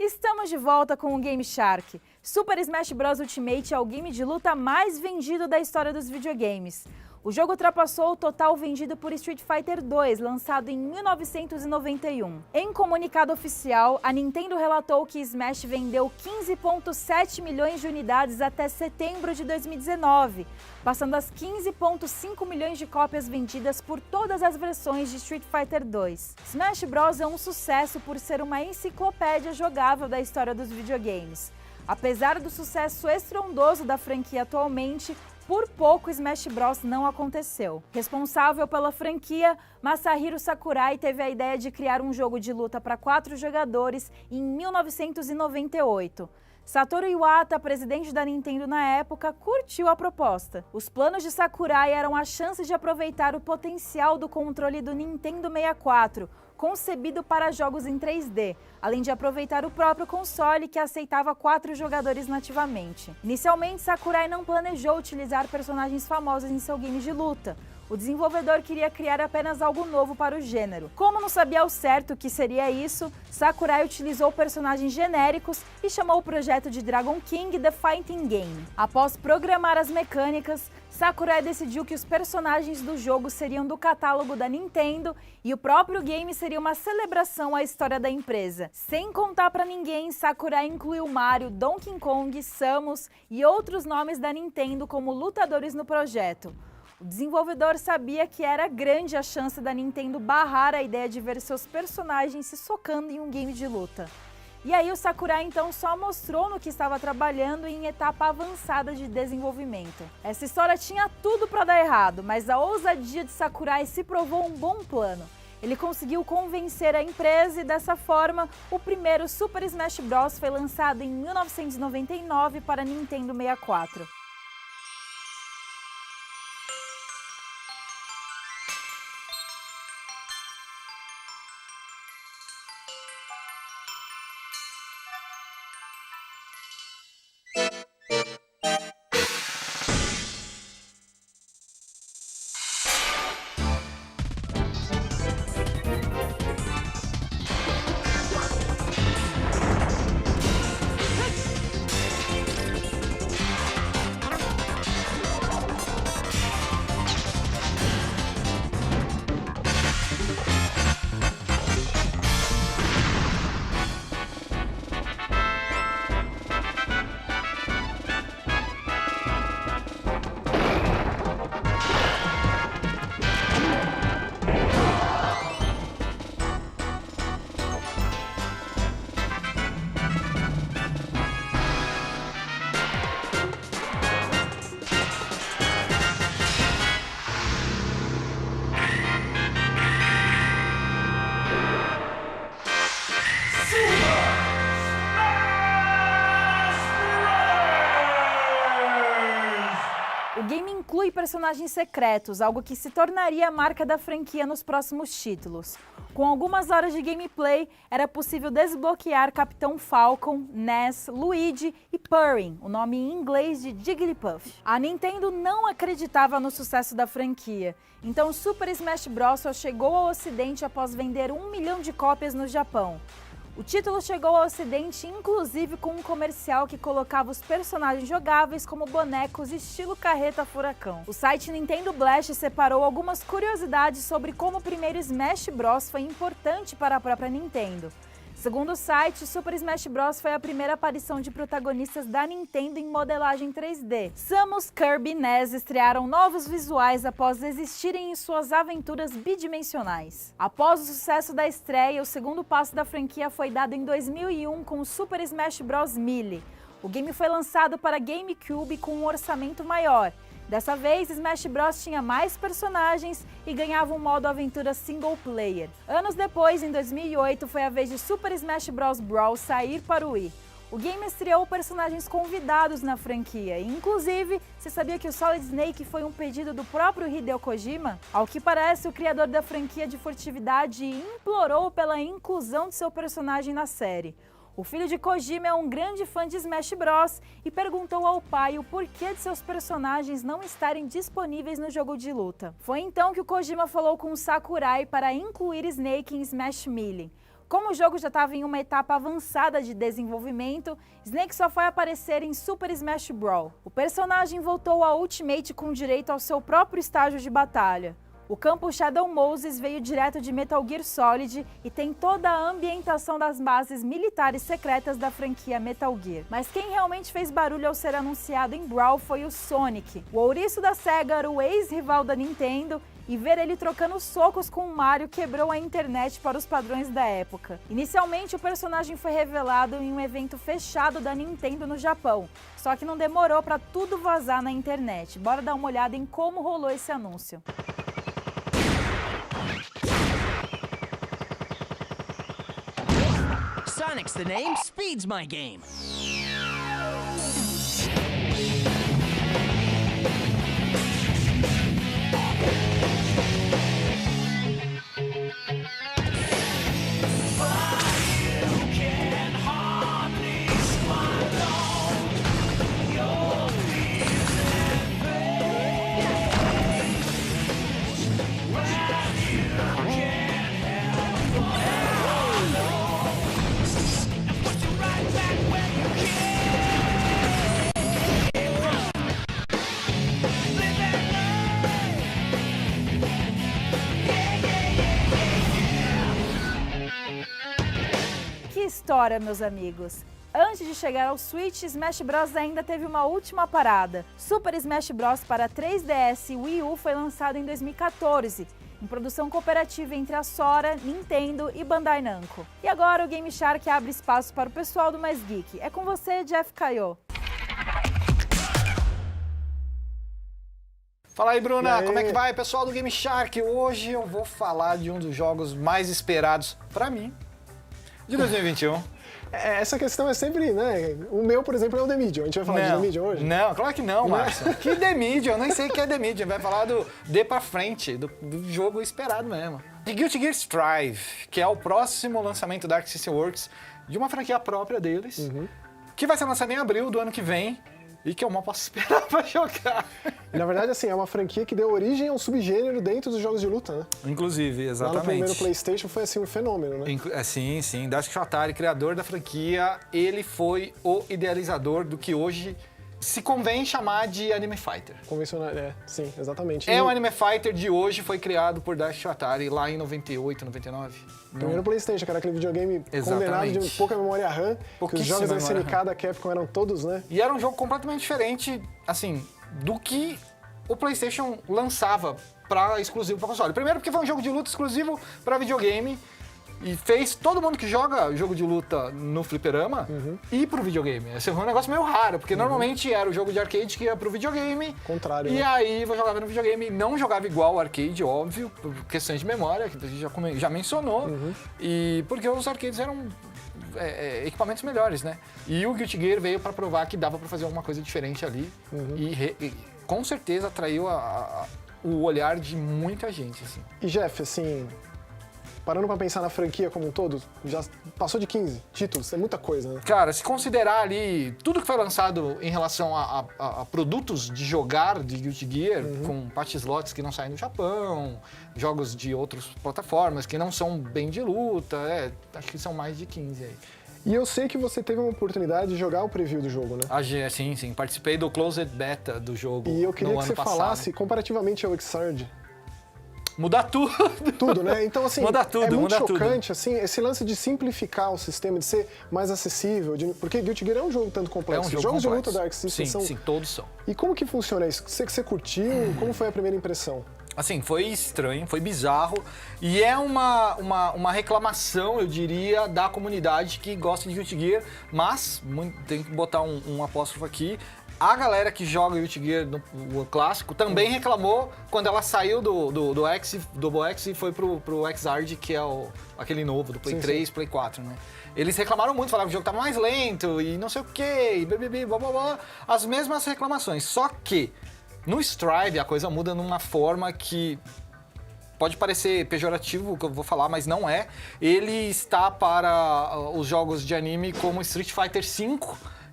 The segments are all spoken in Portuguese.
Estamos de volta com o Game Shark. Super Smash Bros. Ultimate é o game de luta mais vendido da história dos videogames. O jogo ultrapassou o total vendido por Street Fighter 2, lançado em 1991. Em comunicado oficial, a Nintendo relatou que Smash vendeu 15,7 milhões de unidades até setembro de 2019, passando as 15,5 milhões de cópias vendidas por todas as versões de Street Fighter 2. Smash Bros. É um sucesso por ser uma enciclopédia jogável da história dos videogames. Apesar do sucesso estrondoso da franquia atualmente, por pouco Smash Bros. Não aconteceu. Responsável pela franquia, Masahiro Sakurai teve a ideia de criar um jogo de luta para 4 jogadores em 1998. Satoru Iwata, presidente da Nintendo na época, curtiu a proposta. Os planos de Sakurai eram a chance de aproveitar o potencial do controle do Nintendo 64, concebido para jogos em 3D, além de aproveitar o próprio console que aceitava 4 jogadores nativamente. Inicialmente, Sakurai não planejou utilizar personagens famosos em seu game de luta. O desenvolvedor queria criar apenas algo novo para o gênero. Como não sabia ao certo o que seria isso, Sakurai utilizou personagens genéricos e chamou o projeto de Dragon King The Fighting Game. Após programar as mecânicas, Sakurai decidiu que os personagens do jogo seriam do catálogo da Nintendo e o próprio game seria uma celebração à história da empresa. Sem contar pra ninguém, Sakurai incluiu Mario, Donkey Kong, Samus e outros nomes da Nintendo como lutadores no projeto. O desenvolvedor sabia que era grande a chance da Nintendo barrar a ideia de ver seus personagens se socando em um game de luta. E aí o Sakurai então só mostrou no que estava trabalhando em etapa avançada de desenvolvimento. Essa história tinha tudo para dar errado, mas a ousadia de Sakurai se provou um bom plano. Ele conseguiu convencer a empresa e dessa forma, o primeiro Super Smash Bros. Foi lançado em 1999 para Nintendo 64. O game inclui personagens secretos, algo que se tornaria a marca da franquia nos próximos títulos. Com algumas horas de gameplay, era possível desbloquear Capitão Falcon, Ness, Luigi e Purin, o nome em inglês de Jigglypuff. A Nintendo não acreditava no sucesso da franquia, então Super Smash Bros. Só chegou ao ocidente após vender 1 milhão de cópias no Japão. O título chegou ao ocidente inclusive com um comercial que colocava os personagens jogáveis como bonecos estilo carreta furacão. O site Nintendo Blast separou algumas curiosidades sobre como o primeiro Smash Bros. Foi importante para a própria Nintendo. Segundo o site, Super Smash Bros. Foi a primeira aparição de protagonistas da Nintendo em modelagem 3D. Samus, Kirby e Ness estrearam novos visuais após existirem em suas aventuras bidimensionais. Após o sucesso da estreia, o segundo passo da franquia foi dado em 2001 com o Super Smash Bros. Melee. O game foi lançado para GameCube com um orçamento maior. Dessa vez, Smash Bros. Tinha mais personagens e ganhava um modo aventura single player. Anos depois, em 2008, foi a vez de Super Smash Bros. Brawl sair para o Wii. O game estreou personagens convidados na franquia, e inclusive, você sabia que o Solid Snake foi um pedido do próprio Hideo Kojima? Ao que parece, o criador da franquia de furtividade implorou pela inclusão de seu personagem na série. O filho de Kojima é um grande fã de Smash Bros. E perguntou ao pai o porquê de seus personagens não estarem disponíveis no jogo de luta. Foi então que o Kojima falou com o Sakurai para incluir Snake em Smash Melee. Como o jogo já estava em uma etapa avançada de desenvolvimento, Snake só foi aparecer em Super Smash Bros. O personagem voltou ao Ultimate com direito ao seu próprio estágio de batalha. O campo Shadow Moses veio direto de Metal Gear Solid e tem toda a ambientação das bases militares secretas da franquia Metal Gear. Mas quem realmente fez barulho ao ser anunciado em Brawl foi o Sonic. O ouriço da SEGA era o ex-rival da Nintendo, e ver ele trocando socos com o Mario quebrou a internet para os padrões da época. Inicialmente, o personagem foi revelado em um evento fechado da Nintendo no Japão, só que não demorou para tudo vazar na internet. Bora dar uma olhada em como rolou esse anúncio. Sonic's the name, speed's my game. Que história, meus amigos! Antes de chegar ao Switch, Smash Bros ainda teve uma última parada. Super Smash Bros para 3DS e Wii U foi lançado em 2014, em produção cooperativa entre a Sora, Nintendo e Bandai Namco. E agora o Game Shark abre espaço para o pessoal do Mais Geek. É com você, Jeff Caio. Fala aí, Bruna, como é que vai, pessoal do Game Shark? Hoje eu vou falar de um dos jogos mais esperados, pra mim, de 2021. Essa questão é sempre, né? O meu, por exemplo, é o The Medium. A gente vai falar de The Medium hoje? Não, claro que não, Márcio. Que The Medium? Eu nem sei o que é The Medium. Vai falar do D pra frente, do jogo esperado mesmo. De Guilty Gear Strive, que é o próximo lançamento da Arc System Works, de uma franquia própria deles, que vai ser lançada em abril do ano que vem. E que eu mal posso esperar pra jogar. Na verdade, assim, é uma franquia que deu origem a um subgênero dentro dos jogos de luta, né? Inclusive, exatamente. Lá no primeiro PlayStation foi, assim, um fenômeno, né? Sim, sim. Daisuke Atari, criador da franquia, ele foi o idealizador do que hoje se convém chamar de Anime Fighter. Convencional, sim, exatamente. O Anime Fighter de hoje foi criado por Daisuke Atari lá em 98, 99. Primeiro PlayStation, que era aquele videogame condenado de pouca memória RAM, que os jogos da SNK da Capcom eram todos, né? E era um jogo completamente diferente, assim, do que o PlayStation lançava exclusivo para console. Primeiro porque foi um jogo de luta exclusivo para videogame, e fez todo mundo que joga jogo de luta no fliperama ir pro videogame. Esse foi um negócio meio raro, porque normalmente era o jogo de arcade que ia pro videogame. Contrário, E né? aí eu jogava no videogame, não jogava igual o arcade, óbvio, por questões de memória, que a gente já mencionou. E porque os arcades eram equipamentos melhores, né? E o Guilty Gear veio para provar que dava para fazer alguma coisa diferente ali. E com certeza atraiu o olhar de muita gente, assim. E Jeff, assim, parando pra pensar na franquia como um todo, já passou de 15 títulos, é muita coisa, né? Cara, se considerar ali tudo que foi lançado em relação a produtos de jogar de Guilty Gear, com patch slots que não saem do Japão, jogos de outras plataformas que não são bem de luta, acho que são mais de 15 aí. E eu sei que você teve uma oportunidade de jogar o preview do jogo, né? Sim, participei do Closed Beta do jogo. E eu queria no que você ano passado. falasse, comparativamente ao Xrd, Muda tudo. tudo, né? Então, assim, muda tudo, é muito muda chocante, assim, esse lance de simplificar o sistema, de ser mais acessível, porque Guilty Gear é um jogo tanto complexo. É um jogo Os jogos complexo. de luta da Arc System são... Sim, todos são. E como que funciona isso? Você curtiu? Como foi a primeira impressão? Assim, foi estranho, foi bizarro, e é uma reclamação, eu diria, da comunidade que gosta de Guilty Gear, mas, tem que botar um apóstrofo aqui, a galera que joga Guilty Gear no clássico também reclamou quando ela saiu do X e foi pro Xrd, que é aquele novo, do Play 3, Play 4, né? Eles reclamaram muito, falavam que o jogo tava mais lento e não sei o quê, e blá blá blá, as mesmas reclamações, só que no Strive a coisa muda numa forma que pode parecer pejorativo o que eu vou falar, mas não é. Ele está para os jogos de anime como Street Fighter V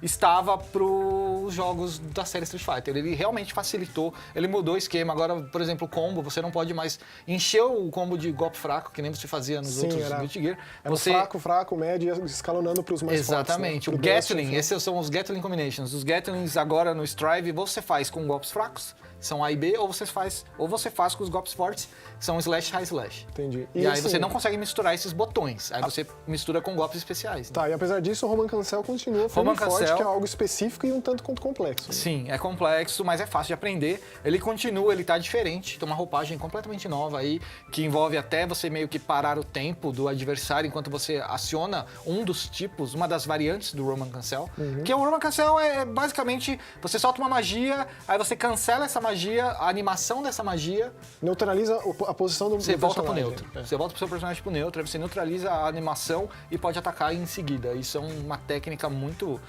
estava pro os jogos da série Street Fighter. Ele realmente facilitou, ele mudou o esquema. Agora, por exemplo, o combo, você não pode mais encher o combo de golpe fraco, que nem você fazia nos outros Guilty Gear. Era Você... fraco, médio, e escalonando para os mais Exatamente. fortes. Né? O Gatling, esses são os Gatling Combinations. Os Gatlings agora no Strive você faz com golpes fracos, que são A e B, ou você faz com os golpes fortes, que são Slash, High Slash. Entendi. E aí assim, você não consegue misturar esses botões. Aí você mistura com golpes especiais. Né? Tá, e apesar disso, o Roman Cancel continua firme e forte, Cancel, que é algo específico e um tanto quanto complexo. Né? Sim, é complexo, mas é fácil de aprender. Ele continua, ele tá diferente, tem uma roupagem completamente nova aí, que envolve até você meio que parar o tempo do adversário enquanto você aciona um dos tipos, uma das variantes do Roman Cancel. Que o Roman Cancel é basicamente, você solta uma magia, aí você cancela essa magia, a animação dessa magia. Neutraliza a posição do Você volta pro personagem. neutro. Você volta pro seu personagem pro neutro, aí você neutraliza a animação e pode atacar em seguida. Isso é uma técnica muito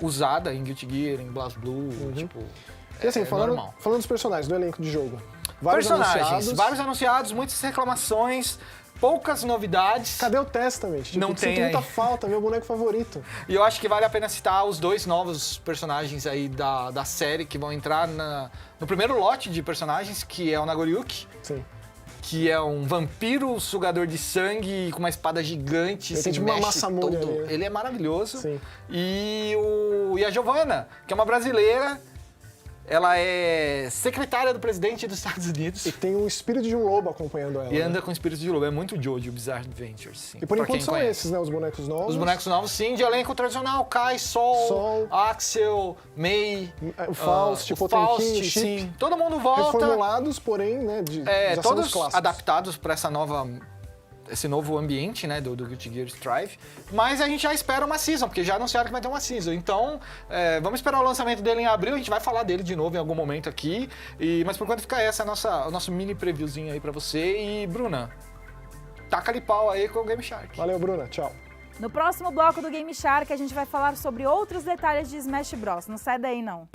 usada em Guilty Gear, em BlazBlue, tipo... E assim, falando normal. dos personagens do elenco de jogo. Vários anunciados, muitas reclamações, poucas novidades. Cadê o Testament? Tipo, Não tem sinto muita aí. falta, meu boneco favorito. E eu acho que vale a pena citar os dois novos personagens aí da série que vão entrar no primeiro lote de personagens, que é o Nagoriyuki, Sim. que é um vampiro sugador de sangue com uma espada gigante, Ele se tem tipo uma mexe Masamune todo. ali, né? Ele é maravilhoso. Sim. E a Giovanna, que é uma brasileira, ela é secretária do presidente dos Estados Unidos. E tem um espírito de um lobo acompanhando ela. E né? anda com espírito de lobo. É muito Jojo Bizarre Adventures, sim. E por pra enquanto quem são conhece. esses, né? Os bonecos novos. Os bonecos novos, sim, de elenco tradicional. Kai, Sol, Axel, Mei, O Faust, o Faust, Potemkin, Chip. sim. Todo mundo volta. Reformulados, porém, né? Já são Todos os clássicos. adaptados para esse novo ambiente, né, do Guilty Gear Strive. Mas a gente já espera uma season, porque já anunciaram que vai ter uma season. Então, vamos esperar o lançamento dele em abril. A gente vai falar dele de novo em algum momento aqui. Mas por enquanto fica o nosso mini previewzinho aí pra você. E, Bruna, taca-lhe pau aí com o Game Shark. Valeu, Bruna. Tchau. No próximo bloco do Game Shark, a gente vai falar sobre outros detalhes de Smash Bros. Não sai daí, não.